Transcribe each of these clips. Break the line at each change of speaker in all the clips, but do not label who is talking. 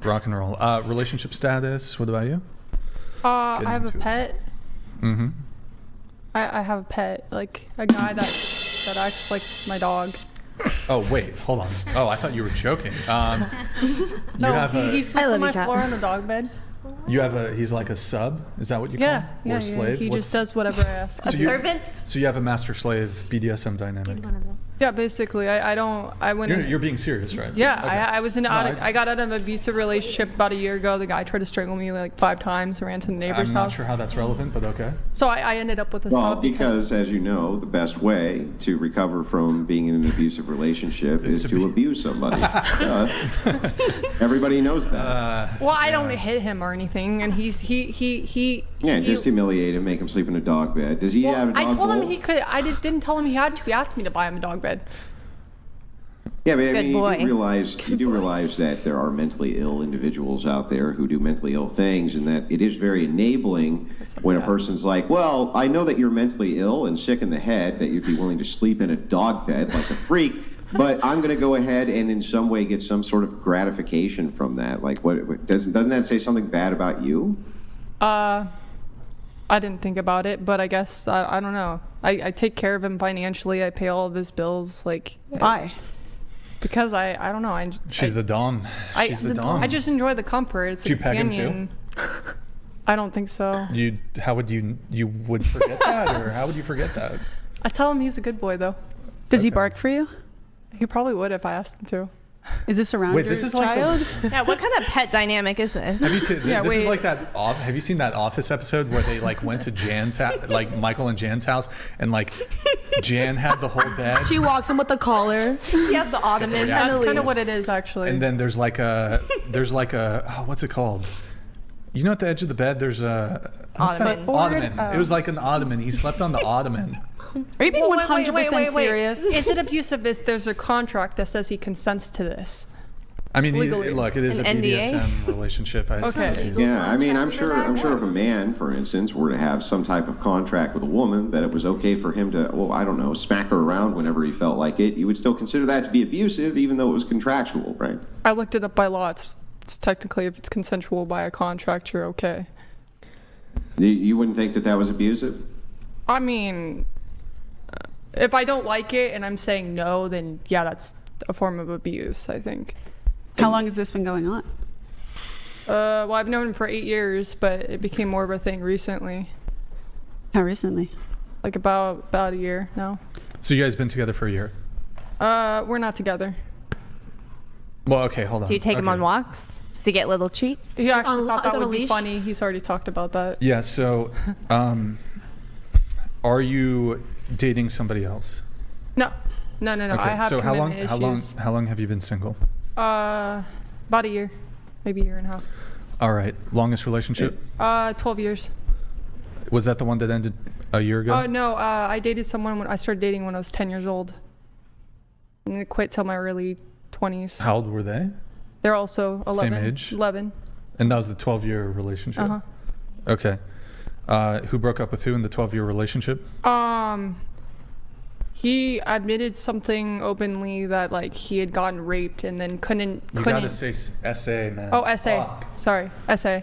Rock and roll. Relationship status. What about you?
I have a pet.
Mm-hmm.
I have a pet, like a guy that acts like my dog.
Oh, wait, hold on. Oh, I thought you were joking.
He sleeps on my floor on the dog bed.
He's like a sub? Is that what you call him? Or a slave?
He just does whatever I ask.
A servant?
So you have a master-slave BDSM dynamic.
Yeah, basically. I went.
You're being serious, right?
Yeah,
Okay.
I got out of an abusive relationship about a year ago. The guy tried to strangle me like 5 times. Ran to the neighbor's house.
I'm not sure how that's relevant, but okay.
So I ended up with a
Well,
sub
because as you know, the best way to recover from being in an abusive relationship is to abuse somebody. Everybody knows that.
Well, I don't hit him or anything, and he
just humiliate him, make him sleep in a dog bed. Does he have a dog
I told him
bowl?
he could. I didn't tell him he had to. He asked me to buy him a dog bed.
Yeah, but I mean,
boy.
you do realize that there are mentally ill individuals out there who do mentally ill things, and that it is very enabling when a person's like, well, I know that you're mentally ill and sick in the head, that you'd be willing to sleep in a dog bed like a freak, but I'm going to go ahead and in some way get some sort of gratification from that. Like, what doesn't that say something bad about you?
I didn't think about it, but I guess I don't know. I take care of him financially. I pay all of his bills. Like,
why?
Because I don't know.
She's the dom. She's the dom.
I just enjoy the comfort. It's
Do you peg him too?
I don't think so.
How would you would forget that, or how would you forget that?
I tell him he's a good boy though.
Does he bark for you?
He probably would if I asked him to.
Is this around
Wait,
your
this is
child?
like
Yeah, what kind of pet dynamic is this?
Have you seen this is like that have you seen that Office episode where they like went to Jan's house, like Michael and Jan's house, and like Jan had the whole bed,
She walks in with the collar.
He has the ottoman.
Yeah.
That's kind of what it is actually.
and then there's like a what's it called? You know, at the edge of the bed there's a
Ottoman.
Ottoman. It was like an ottoman. He slept on the ottoman.
Are you being
Well,
100% serious?
Is it abusive if there's a contract that says he consents to this?
I mean,
Legally.
look, it is
An
a
NDA?
BDSM relationship. I suppose.
Okay.
Yeah, I mean, I'm sure if a man, for instance, were to have some type of contract with a woman that it was okay for him to, well, I don't know, smack her around whenever he felt like it, you would still consider that to be abusive, even though it was contractual, right?
I looked it up by law. It's technically, if it's consensual by a contract, you're okay.
You wouldn't think that was abusive?
I mean, if I don't like it and I'm saying no, then yeah, that's a form of abuse, I think.
How long has this been going on?
Well, I've known him for 8 years, but it became more of a thing recently.
How recently?
Like about a year now.
So you guys been together for a year?
We're not together.
Well, okay, hold on.
Do you take him
Okay.
on walks? Does he get little treats?
He actually thought that
on a
would be
leash?
funny. He's already talked about that.
Yeah. So, are you dating somebody else?
No. Okay, I have
so
commitment issues.
how long have you been single?
About a year, maybe a year and a half.
All right. Longest relationship?
12 years.
Was that the one that ended a year ago?
Oh no, I dated someone when I started dating when I was 10 years old. And I quit till my early 20s.
How old were they?
They're also 11.
Same age?
11.
And that was the 12-year relationship?
Uh-huh.
Okay. Who broke up with who in the 12-year relationship?
He admitted something openly that like he had gotten raped and then couldn't.
You gotta say SA, man.
Oh, SA.
Fuck.
Sorry, SA.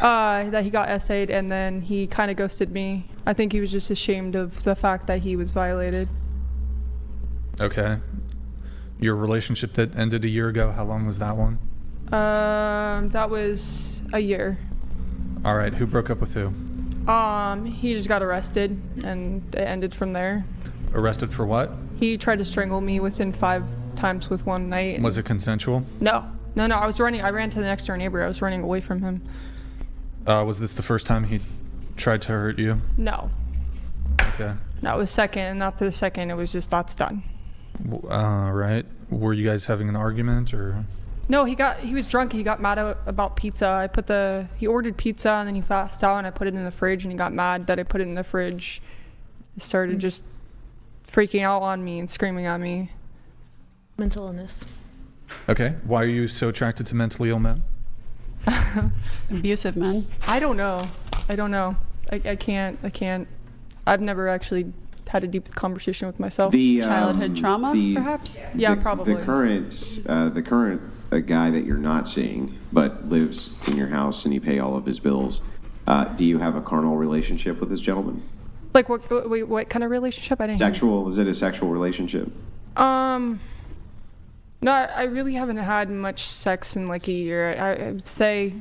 That he got SA'd and then he kind of ghosted me. I think he was just ashamed of the fact that he was violated.
Okay. Your relationship that ended a year ago, how long was that one?
That was a year.
All right. Who broke up with who?
He just got arrested and it ended from there.
Arrested for what?
He tried to strangle me within 5 times with one night.
Was it consensual?
No. I was running. I ran to the next door neighbor. I was running away from him.
Was this the first time he tried to hurt you?
No.
Okay.
No, it was second, and after the second, it was just that's done.
Right. Were you guys having an argument or?
No, he was drunk. He got mad about pizza. He ordered pizza and then he passed out and I put it in the fridge and he got mad that I put it in the fridge. He started just freaking out on me and screaming at me.
Mental illness.
Okay. Why are you so attracted to mentally ill men?
Abusive men.
I don't know. I can't. I've never actually had a deep conversation with myself.
The
Childhood trauma, perhaps?
Yeah,
the,
probably.
The current guy that you're not seeing, but lives in your house and you pay all of his bills. Do you have a carnal relationship with this gentleman?
Like what kind of relationship? I didn't hear.
Sexual? Is it a sexual relationship?
No, I really haven't had much sex in like a year. I would say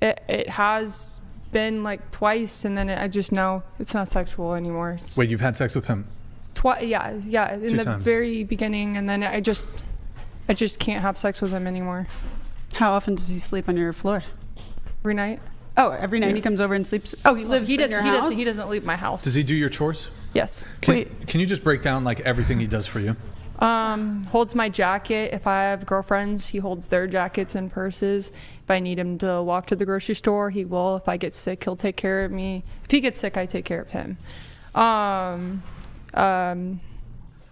it has been like twice, and then I just know it's not sexual anymore.
Wait, you've had sex with him?
Yeah, in
2
the
times.
very beginning, and then I just can't have sex with him anymore.
How often does he sleep on your floor?
Every night.
Oh, every night he comes over and sleeps. Oh, he lives in your house?
He doesn't leave my house.
Does he do your chores?
Yes.
Can you just break down like everything he does for you?
Holds my jacket. If I have girlfriends, he holds their jackets and purses. If I need him to walk to the grocery store, he will. If I get sick, he'll take care of me. If he gets sick, I take care of him.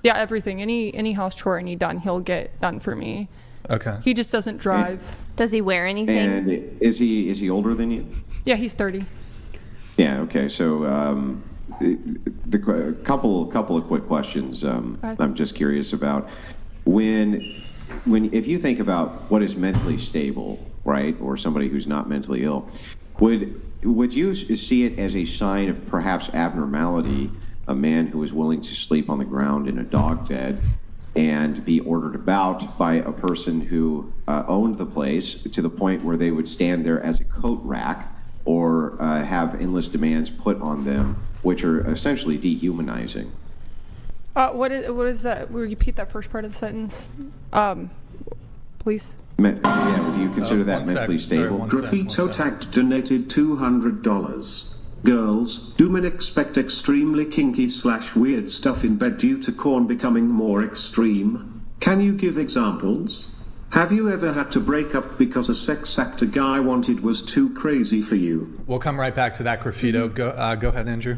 Yeah, everything. Any house chore I need done, he'll get done for me.
Okay.
He just doesn't drive.
Does he wear anything?
And is he older than you?
Yeah, he's 30.
Yeah. Okay. So the couple of quick questions. I'm just curious about when if you think about what is mentally stable, right, or somebody who's not mentally ill, would you see it as a sign of perhaps abnormality? A man who is willing to sleep on the ground in a dog bed and be ordered about by a person who owned the place to the point where they would stand there as a coat rack or have endless demands put on them, which are essentially dehumanizing.
What is that? Repeat that first part of the sentence, please.
Yeah, do you consider that
One sec.
mentally
Sorry,
stable?
one sec.
Graffito Tact donated $200. Girls, do men expect extremely kinky / weird stuff in bed due to corn becoming more extreme? Can you give examples? Have you ever had to break up because a sex act a guy wanted was too crazy for you?
We'll come right back to that graffito. Go ahead, Andrew.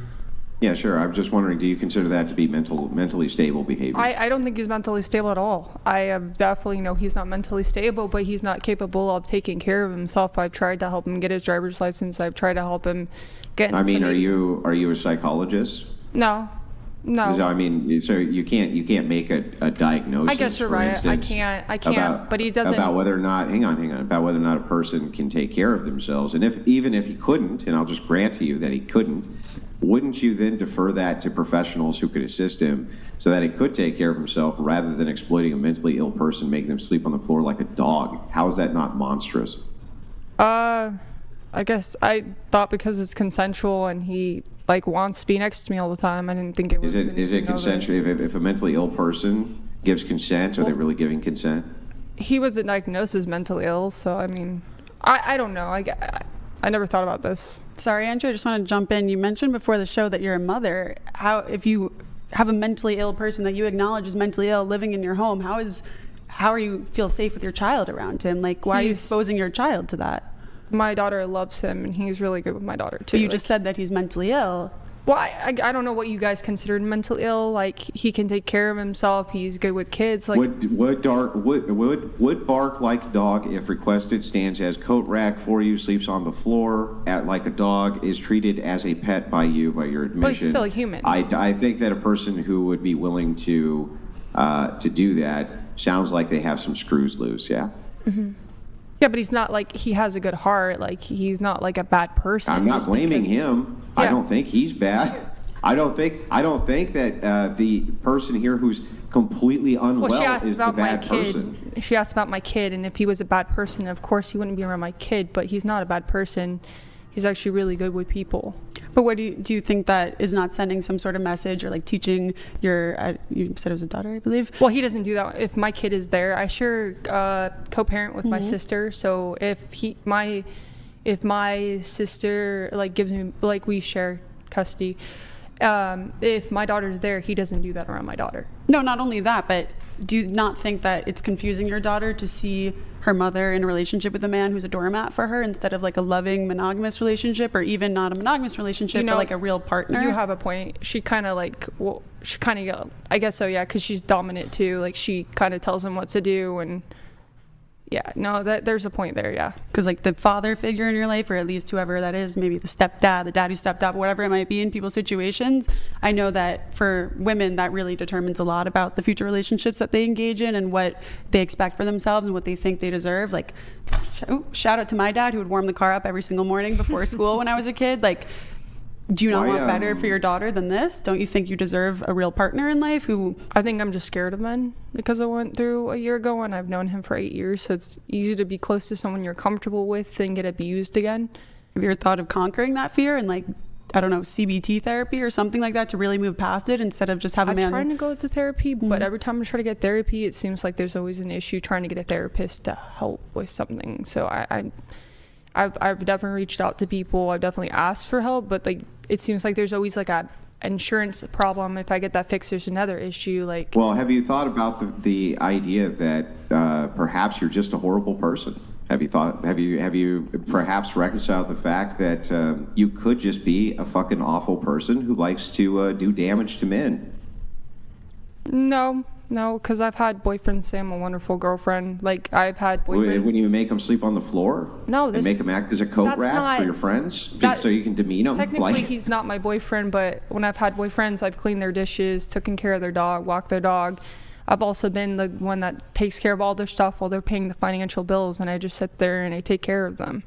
Yeah, sure. I'm just wondering, do you consider that to be mentally stable behavior?
I don't think he's mentally stable at all. I definitely know he's not mentally stable, but he's not capable of taking care of himself. I've tried to help him get his driver's license. I've tried to help him get.
I mean, are you a psychologist?
No.
I mean, so you can't make a diagnosis.
I guess you're
for
right. I
instance,
can't. But he doesn't.
About whether or not, hang on, about whether or not a person can take care of themselves, and even if he couldn't, and I'll just grant to you that he couldn't, wouldn't you then defer that to professionals who could assist him so that he could take care of himself rather than exploiting a mentally ill person, making them sleep on the floor like a dog? How is that not monstrous?
I guess I thought because it's consensual and he wants to be next to me all the time. I didn't think it was.
Is it consensual? If a mentally ill person gives consent, are they really giving consent?
He wasn't diagnosed as mentally ill, so I mean, I don't know. I never thought about this.
Sorry, Andrew, I just want to jump in. You mentioned before the show that you're a mother. If you have a mentally ill person that you acknowledge is mentally ill living in your home, how are you feel safe with your child around him? Why are you exposing your child to that?
My daughter loves him, and he's really good with my daughter too.
But you just said that he's mentally ill.
Well, I don't know what you guys considered mentally ill. He can take care of himself. He's good with kids.
Would bark like dog if requested, stands as coat rack for you, sleeps on the floor like a dog, is treated as a pet by you, by your admission.
But he's still a human.
I think that a person who would be willing to do that sounds like they have some screws loose. Yeah.
Mm-hmm. Yeah, but he's not he has a good heart. He's not a bad person.
I'm not blaming him. Yeah. I don't think he's bad. I don't think that the person here who's completely unwell is the bad person.
She asked about my kid, and if he was a bad person, of course he wouldn't be around my kid. But he's not a bad person. He's actually really good with people.
But what do you think that is not sending some sort of message or teaching your, you said it was a daughter, I believe?
Well, he doesn't do that. If my kid is there, I share co-parent with my sister. So if my sister gives me, we share custody. If my daughter's there, he doesn't do that around my daughter.
No, not only that, but do you not think that it's confusing your daughter to see her mother in a relationship with a man who's a doormat for her instead of a loving monogamous relationship, or even not a monogamous relationship, but a real partner?
You have a point. She kind of I guess so, yeah, because she's dominant too. She kind of tells him what to do, and Yeah, no, there's a point there, yeah.
Because like the father figure in your life, or at least whoever that is, maybe the stepdad, the daddy stepdad, whatever it might be in people's situations, I know that for women that really determines a lot about the future relationships that they engage in and what they expect for themselves and what they think they deserve. Like, shout out to my dad who would warm the car up every single morning before school when I was a kid. Like, do you not want better for your daughter than this? Don't you think you deserve a real partner in life who...
I think I'm just scared of men because I went through a year ago and I've known him for 8 years. So it's easy to be close to someone you're comfortable with than get abused again.
Have you ever thought of conquering that fear and like, I don't know, CBT therapy or something like that to really move past it instead of just have a man...
I'm trying to go to therapy, but every time I try to get therapy, it seems like there's always an issue trying to get a therapist to help with something. So I've definitely reached out to people. I've definitely asked for help, but like it seems like there's always like a insurance problem. If I get that fixed, there's another issue. Like,
well, have you thought about the idea that perhaps you're just a horrible person? Have you perhaps reconciled the fact that you could just be a fucking awful person who likes to do damage to men?
No, because I've had boyfriends say I'm a wonderful girlfriend. Like, I've had boyfriends...
When you make them sleep on the floor?
No,
and make them act as a coat rack for your friends? So you can demean them?
Technically, he's not my boyfriend, but when I've had boyfriends, I've cleaned their dishes, taken care of their dog, walked their dog. I've also been the one that takes care of all their stuff while they're paying the financial bills, and I just sit there and I take care of them.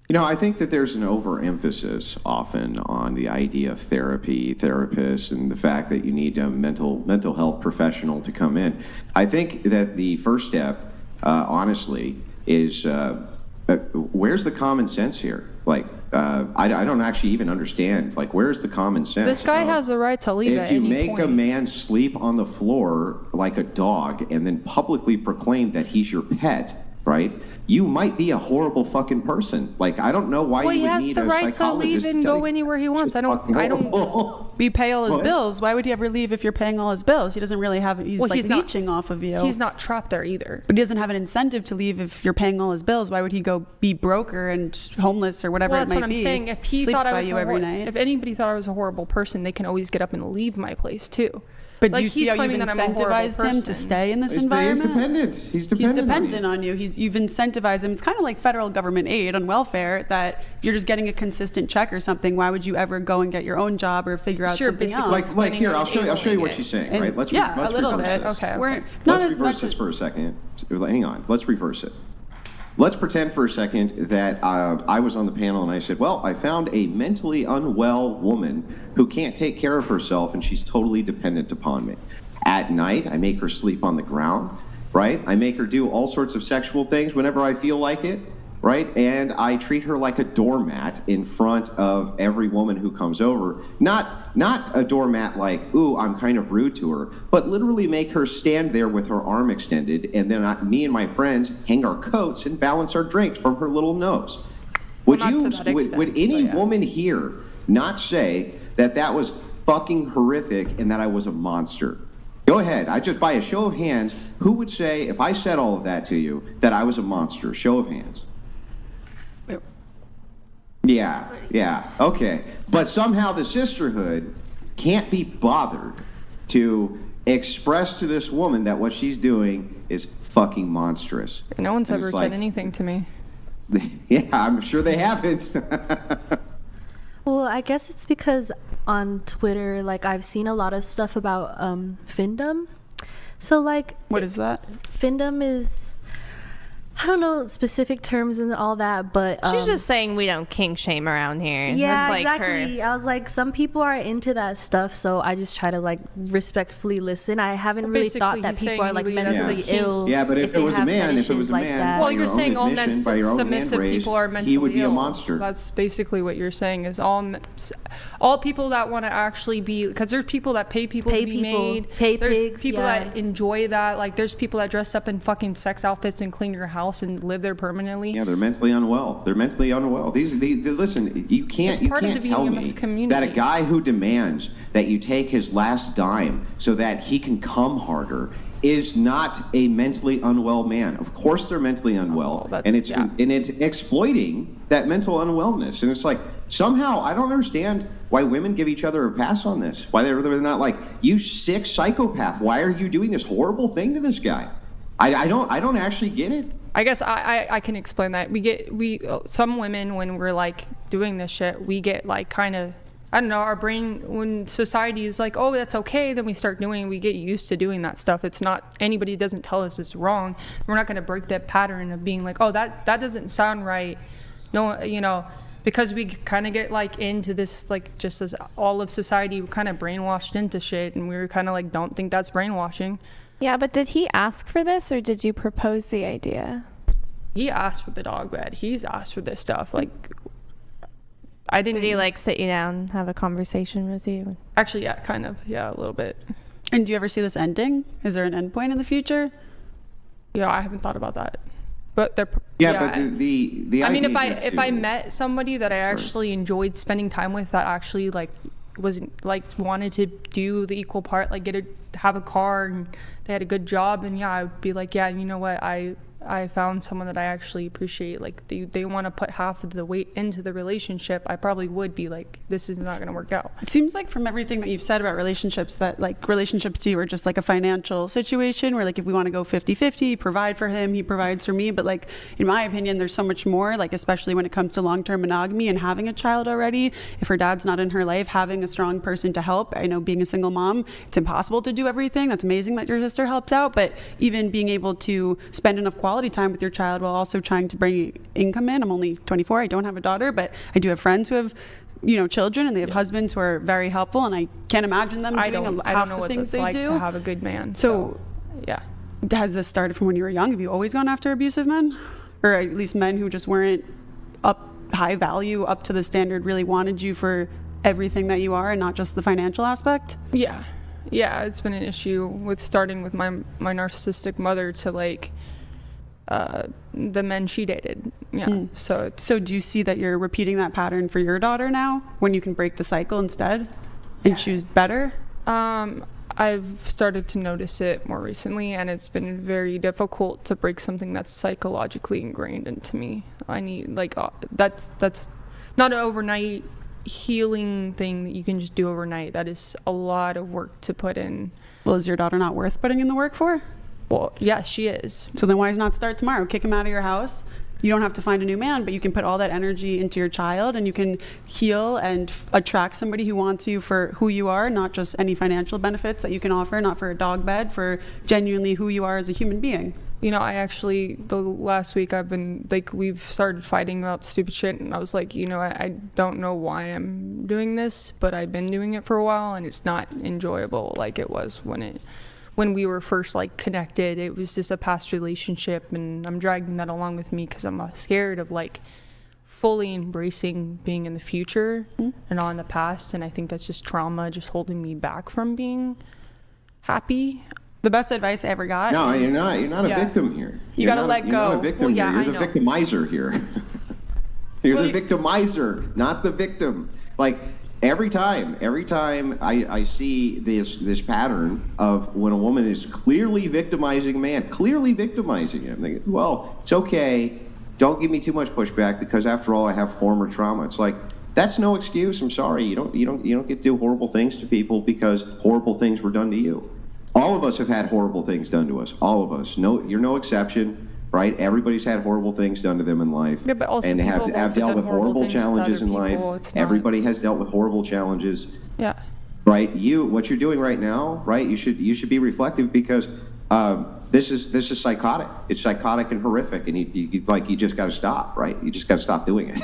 You know, I think that there's an overemphasis often on the idea of therapy, therapists, and the fact that you need a mental health professional to come in. I think that the first step, honestly, is where's the common sense here? Like, I don't actually even understand. Like, where's the common sense?
This guy has the right to leave at any point.
If you make a man sleep on the floor like a dog and then publicly proclaim that he's your pet, right? You might be a horrible fucking person. Like, I don't know why you would need a psychologist.
Well, he has the right to leave and go anywhere he wants. I don't.
You pay all his bills. Why would he ever leave if you're paying all his bills? He doesn't really have. He's leeching off of you.
He's not trapped there either.
But he doesn't have an incentive to leave if you're paying all his bills. Why would he go be broker and homeless or whatever it might be?
That's what I'm saying. If he
sleeps
thought I
by
was
you every night.
If anybody thought I was a horrible person, they can always get up and leave my place too.
But do you see how you've incentivized him to stay in this environment?
He's dependent
on you. You've incentivized him. It's kind of like federal government aid on welfare, that if you're just getting a consistent check or something, why would you ever go and get your own job or figure out something else?
Like here, I'll show you what she's saying. Right? Let's
a little bit.
This.
Okay.
Let's reverse this for a second. Hang on. Let's reverse it. Let's pretend for a second that I was on the panel and I said, well, I found a mentally unwell woman who can't take care of herself and she's totally dependent upon me. At night, I make her sleep on the ground, right? I make her do all sorts of sexual things whenever I feel like it, right? And I treat her like a doormat in front of every woman who comes over. Not a doormat like, ooh, I'm kind of rude to her, but literally make her stand there with her arm extended, and then me and my friends hang our coats and balance our drinks from her little nose. Would any woman here not say that was fucking horrific and that I was a monster? Go ahead. By a show of hands, who would say, if I said all of that to you, that I was a monster? Show of hands. Yeah, okay. But somehow the sisterhood can't be bothered to express to this woman that what she's doing is fucking monstrous.
No one's ever said anything to me.
Yeah, I'm sure they haven't.
Well, I guess it's because on Twitter, like, I've seen a lot of stuff about findom. So, like...
What is that?
Findom is... I don't know specific terms and all that, but
she's just saying we don't kink shame around here.
Yeah,
that's like
exactly. I was like, some people are into that stuff, so I just try to like respectfully listen. I haven't really thought that people are like mentally ill.
Yeah, but if it was a man,
well, you're saying all men submissive people are mentally ill.
He would be a monster.
That's basically what you're saying. Is all people that want to actually be, because there's people that pay people to be made. There's people that enjoy that. Like there's people that dress up in fucking sex outfits and clean your house and live there permanently.
Yeah, they're mentally unwell. Listen, you can't tell me that a guy who demands that you take his last dime so that he can come harder is not a mentally unwell man. Of course they're mentally unwell, and it's exploiting that mental unwellness. And it's like, somehow I don't understand why women give each other a pass on this. Why they're not like, you sick psychopath, why are you doing this horrible thing to this guy? I don't actually get it.
I guess I can explain that. Some women, when we're like doing this shit, we get like kind of, I don't know, our brain, when society is like, oh, that's okay, then we start doing, we get used to doing that stuff. It's not, anybody doesn't tell us it's wrong. We're not going to break that pattern of being like, oh, that doesn't sound right. No, you know, because we kind of get like into this, like, just as all of society, we're kind of brainwashed into shit, and we were kind of like, don't think that's brainwashing.
Yeah, but did he ask for this, or did you propose the idea?
He asked for the dog bed. He's asked for this stuff. Like, I didn't.
Did he like sit you down, have a conversation with you?
Actually, yeah, kind of. Yeah, a little bit.
And do you ever see this ending? Is there an end point in the future?
Yeah, I haven't thought about that. But they're
but the
I mean,
idea
if I met somebody that I actually enjoyed spending time with, that actually like wasn't like wanted to do the equal part, like have a car and they had a good job, then yeah, I would be like, yeah, you know what, I found someone that I actually appreciate. Like they want to put half of the weight into the relationship. I probably would be like, this is not going to work out.
It seems like from everything that you've said about relationships, that like relationships to you are just like a financial situation where like if we want to go 50-50, provide for him, he provides for me. But like in my opinion, there's so much more, like especially when it comes to long-term monogamy and having a child already. If her dad's not in her life, having a strong person to help. I know being a single mom, it's impossible to do everything. That's amazing that your sister helps out. But even being able to spend enough quality time with your child while also trying to bring income in. I'm only 24. I don't have a daughter, but I do have friends who have, you know, children, and they have husbands who are very helpful, and I can't imagine them doing half the things they do.
To have a good man.
So
yeah.
Has this started from when you were young? Have you always gone after abusive men, or at least men who just weren't high value, up to the standard, really wanted you for everything that you are and not just the financial aspect?
Yeah, it's been an issue with starting with my narcissistic mother to like the men she dated. So do you see that you're repeating that pattern for your daughter now, when you can break the cycle instead and choose better? I've started to notice it more recently, and it's been very difficult to break something that's psychologically ingrained into me. I need like that's not an overnight healing thing that you can just do overnight. That is a lot of work to put in.
Well, is your daughter not worth putting in the work for?
Well, yeah, she is.
So then why not start tomorrow? Kick him out of your house. You don't have to find a new man, but you can put all that energy into your child, and you can heal and attract somebody who wants you for who you are, not just any financial benefits that you can offer, not for a dog bed, for genuinely who you are as a human being.
You know, I actually, the last week I've been, like, we've started fighting about stupid shit, and I was like, you know, I don't know why I'm doing this, but I've been doing it for a while, and it's not enjoyable like it was when we were first like connected. It was just a past relationship, and I'm dragging that along with me because I'm scared of like fully embracing being in the future and not in the past. And I think that's just trauma, just holding me back from being happy.
The best advice I ever got.
No, you're not a victim here.
You gotta let go.
You're not a victim here. You're the victimizer here. You're the victimizer, not the victim. Like, Every time I see this pattern of when a woman is clearly victimizing a man, clearly victimizing him, they go, well, it's okay, don't give me too much pushback because after all I have former trauma. It's like, that's no excuse. I'm sorry, you don't get to do horrible things to people because horrible things were done to you. All of us have had horrible things done to us. All of us. No, you're no exception. Right? Everybody's had horrible things done to them in life,
yeah, but also
and have dealt with horrible challenges in life. Everybody has dealt with horrible challenges.
Yeah.
Right? What you're doing right now, right? You should be reflective because this is psychotic. It's psychotic and horrific, and you just got to stop. Right? You just got to stop doing it.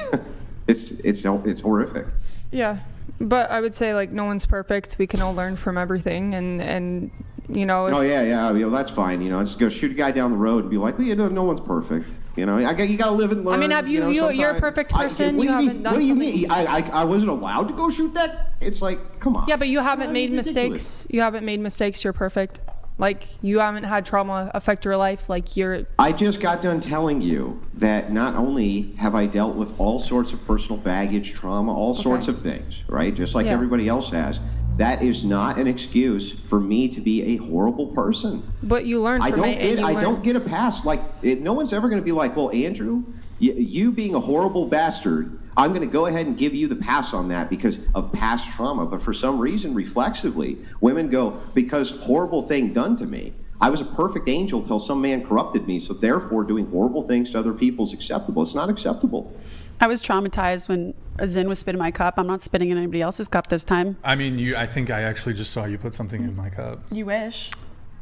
It's horrific.
Yeah, but I would say like no one's perfect. We can all learn from everything, and you know.
Oh yeah, you know, that's fine. You know, just go shoot a guy down the road and be like, well, you know, no one's perfect. You know, you gotta live and learn.
I mean, have you're a perfect person.
What
you haven't done.
What do you mean? I wasn't allowed to go shoot that? It's like, come on.
Yeah, but you haven't made mistakes. You haven't made mistakes. You're perfect. Like, you haven't had trauma affect your life. Like, you're.
I just got done telling you that not only have I dealt with all sorts of personal baggage, trauma, all sorts of things, right? Just like everybody else has. That is not an excuse for me to be a horrible person.
But you learn from it.
I don't get a pass. Like, no one's ever going to be like, well, Andrew, you being a horrible bastard, I'm going to go ahead and give you the pass on that because of past trauma. But for some reason, reflexively, women go, because horrible thing done to me, I was a perfect angel till some man corrupted me. So therefore, doing horrible things to other people is acceptable. It's not acceptable.
I was traumatized when a Zin was spitting my cup. I'm not spitting in anybody else's cup this time.
I mean, I think I actually just saw you put something in my cup.
You wish.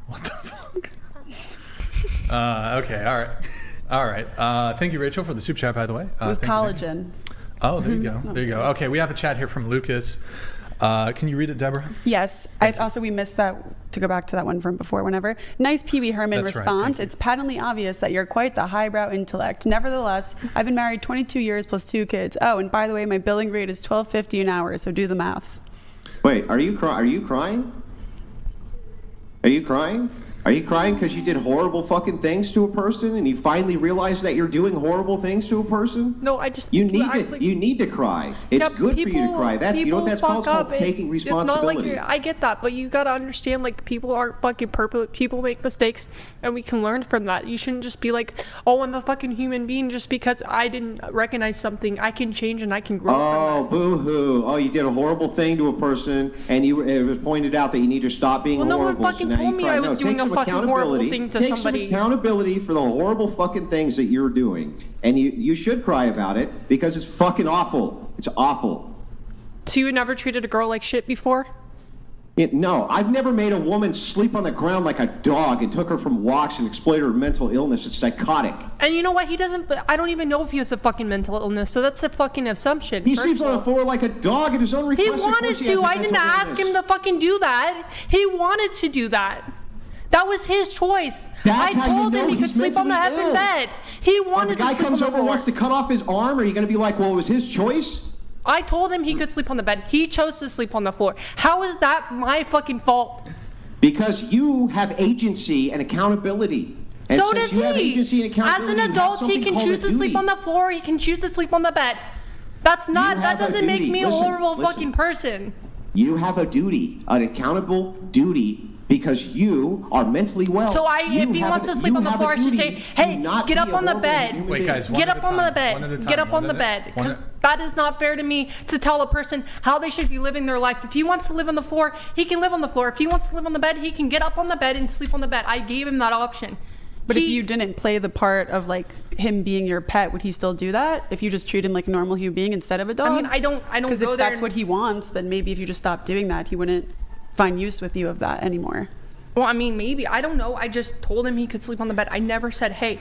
What the fuck? Okay, all right. Thank you, Rachel, for the super chat, by the way.
With
thank you.
collagen.
Oh, there you go. There you go. Okay, we have a chat here from Lucas. Can you read it, Deborah?
Yes. We missed that, to go back to that one from before, whenever. Nice Pee Wee Herman
That's right,
response.
thank you.
It's patently obvious that you're quite the highbrow intellect. Nevertheless, I've been married 22 years plus 2 kids. Oh, and by the way, my billing rate is $12.50 an hour, so do the math.
Wait, are you crying? Are you crying? Are you crying? Are you crying because you did horrible fucking things to a person and you finally realized that you're doing horrible things to a person?
No, I just
You
think
need to cry. It's good for you to cry. That's you know what that's called? It's called taking responsibility.
It's not like I get that, but you gotta understand, like, people aren't fucking perfect. People make mistakes, and we can learn from that. You shouldn't just be like, oh, I'm a fucking human being just because I didn't recognize something. I can change and I can grow.
Oh, boo-hoo. Oh, you did a horrible thing to a person, and it was pointed out that you need to stop being horrible.
No one fucking told me I was doing a fucking horrible thing to somebody.
Take some accountability for the horrible fucking things that you're doing. And you should cry about it because it's fucking awful. It's awful.
So you never treated a girl like shit before?
No, I've never made a woman sleep on the ground like a dog and took her from walks and exploited her mental illness. It's psychotic.
And you know what? I don't even know if he has a fucking mental illness, so that's a fucking assumption.
He sleeps on the floor like a dog at his own request.
He wanted to. I didn't ask him to fucking do that. He wanted to do that. That was his choice. I told him he could sleep on the effing bed. He wanted to sleep on the floor.
The guy comes over and wants to cut off his arm. Are you going to be like, well, it was his choice?
I told him he could sleep on the bed. He chose to sleep on the floor. How is that my fucking fault?
Because you have agency and accountability. And
so does he. As an adult, he can choose to sleep on the floor. He can choose to sleep on the bed. That doesn't make me a horrible fucking person.
You have a duty, an accountable duty. Because you are mentally well.
So if he wants to sleep on the floor, I should say, hey, get up on the bed.
Wait, guys,
get up on the bed. Get up on the bed. Because that is not fair to me to tell a person how they should be living their life. If he wants to live on the floor, he can live on the floor. If he wants to live on the bed, he can get up on the bed and sleep on the bed. I gave him that option.
But if you didn't play the part of like him being your pet, would he still do that? If you just treat him like a normal human being instead of a dog?
I mean, I don't go there.
Because if that's what he wants, then maybe if you just stopped doing that, he wouldn't find use with you of that anymore.
Well, I mean, maybe. I don't know. I just told him he could sleep on the bed. I never said, hey,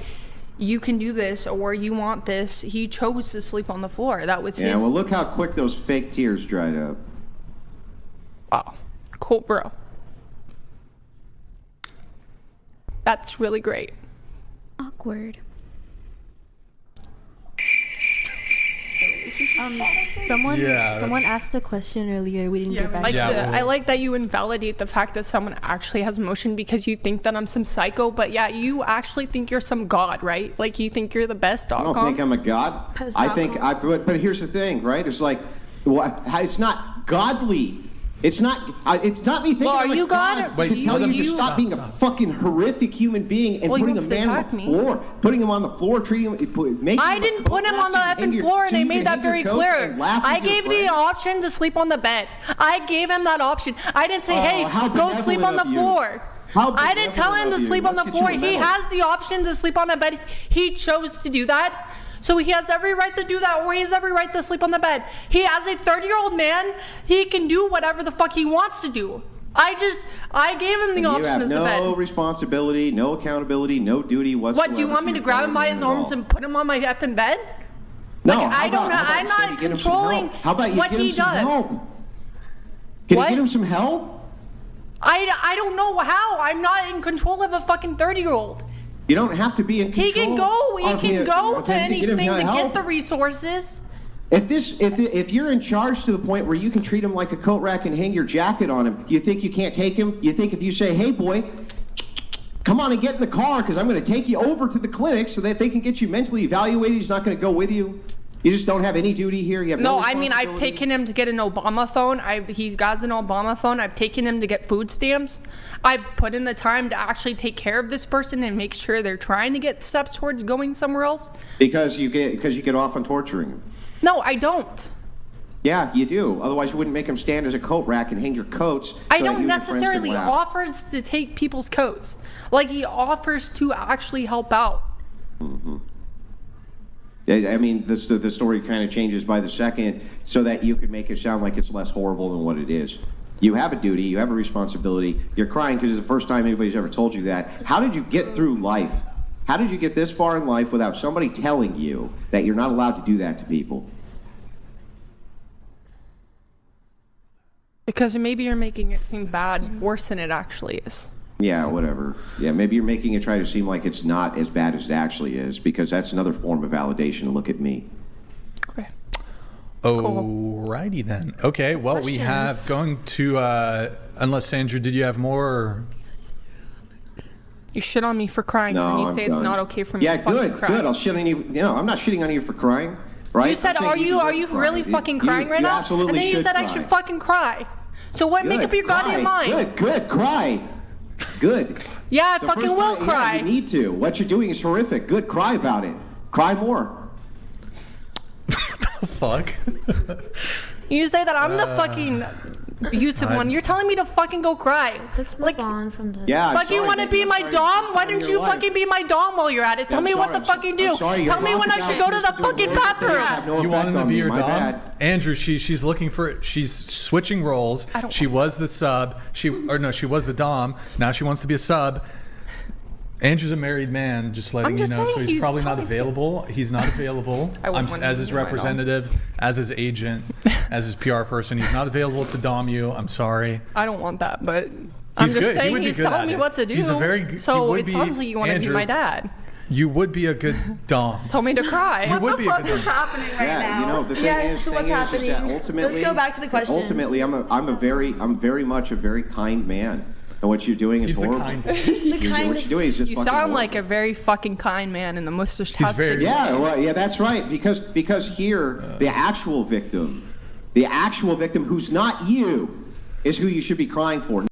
you can do this or you want this. He chose to sleep on the floor. That was his.
Yeah, well, look how quick those fake tears dried up.
Wow. Cool, bro. That's really great.
Awkward. Someone asked a question earlier. We didn't get back to it.
I like that you invalidate the fact that someone actually has emotion because you think that I'm some psycho. But yeah, you actually think you're some god, right? Like you think you're the best dog.
I don't think I'm a god. But here's the thing, right? It's like, it's not godly. It's not me thinking I'm a god to tell you to stop being a fucking horrific human being and putting a man on the floor, putting him on the floor, treating him,
I didn't put him on the effing floor, and I made that very clear. I gave the option to sleep on the bed. I gave him that option. I didn't say, hey, go sleep on the floor. I didn't tell him to sleep on the floor. He has the option to sleep on the bed. He chose to do that. So he has every right to do that, or he has every right to sleep on the bed. He as a 30-year-old man, he can do whatever the fuck he wants to do. I gave him the option as a bed.
You have no responsibility, no accountability, no duty whatsoever.
What, do you want me to grab him by his arms and put him on my effing bed?
No,
like, I'm not controlling what he does.
Can you get him some help?
I don't know how. I'm not in control of a fucking 30-year-old.
You don't have to be in control.
He can go to anything to get the resources.
If you're in charge to the point where you can treat him like a coat rack and hang your jacket on him, you think you can't take him? You think if you say, hey boy, come on and get in the car because I'm going to take you over to the clinic so that they can get you mentally evaluated, he's not going to go with you? You just don't have any duty here? You have no
I mean, I've taken him to get an Obama phone. He got an Obama phone. I've taken him to get food stamps. I've put in the time to actually take care of this person and make sure they're trying to get steps towards going somewhere else.
Because you get off on torturing him.
No, I don't.
Yeah, you do. Otherwise, you wouldn't make them stand as a coat rack and hang your coats.
I don't necessarily offers to take people's coats. Like, he offers to actually help out.
Mm-hmm. I mean, the story kind of changes by the second so that you could make it sound like it's less horrible than what it is. You have a duty. You have a responsibility. You're crying because it's the first time anybody's ever told you that. How did you get through life? How did you get this far in life without somebody telling you that you're not allowed to do that to people?
Because maybe you're making it seem bad, worse than it actually is.
Yeah, whatever. Yeah, maybe you're making it try to seem like it's not as bad as it actually is, because that's another form of validation. Look at me.
Okay.
Alrighty then. Okay, well, we have going to, unless Sandra, did you have more? Or?
You shit on me for crying,
No,
and then you
I'm
say it's
done.
not okay for me
Yeah,
to fucking
good,
cry.
good. I'll shit on you. You know, I'm not shitting on you for crying, right?
You said,
I'm
are
saying
you
deserve to
really
cry.
fucking crying right
you
now?
Absolutely
And then you
should
said
cry.
I should fucking cry. So what? Make up your goddamn mind.
Good, cry. Good.
Yeah, I
So
fucking
first
will
time-
cry.
Yeah, you need to. What you're doing is horrific. Good, cry about it. Cry more.
What the fuck?
You say that I'm the fucking abusive one. You're telling me to fucking go cry.
Let's move on from this.
Yeah. I'm
Fucking
sorry,
want to
baby.
be
I'm
my
sorry
dom?
you're
Why
in
don't
your
you
life.
fucking be my dom while you're at it? Tell
I'm
me what
sorry,
the fuck you do.
I'm sorry, your
Tell me when I should go to the
dominant
fucking
attitude towards me have
bathroom.
no
You want
effect
him to
on
be
me.
your
My
dom?
bad.
Andrew, she's looking for, she's switching roles. She was the sub. She was the dom. Now she wants to be a sub. Andrew's a married man, just letting
I'm
you
just
know, so
saying,
he's
he's
probably not
telling me.
available. He's not available.
I wouldn't want him
as
to
his
be my dom.
representative, as his agent, as his PR person. He's not available to dom you. I'm sorry.
I don't want that, but I'm
He's
just
good. He
saying
would be
he's
good at
telling me
it.
what to do.
He's a very good- he
So
would
it
be-
sounds like you want to be
Andrew.
my dad.
You would be a good dom.
Tell me to cry.
You would be a good dom.
happening right
Yeah, you know, the thing
Yes,
is,
what's happening?
that ultimately,
Let's go back to the questions.
Ultimately, I'm very much a very kind man. And what you're doing is
He's the
horrible.
kindest.
The
What you're
kindest.
doing is just
You
fucking
sound
horrible.
like a very fucking kind man, and the mustache has
very-
to.
Yeah, well, yeah, that's right. Because here, the actual victim who's not you, is who you should be crying for.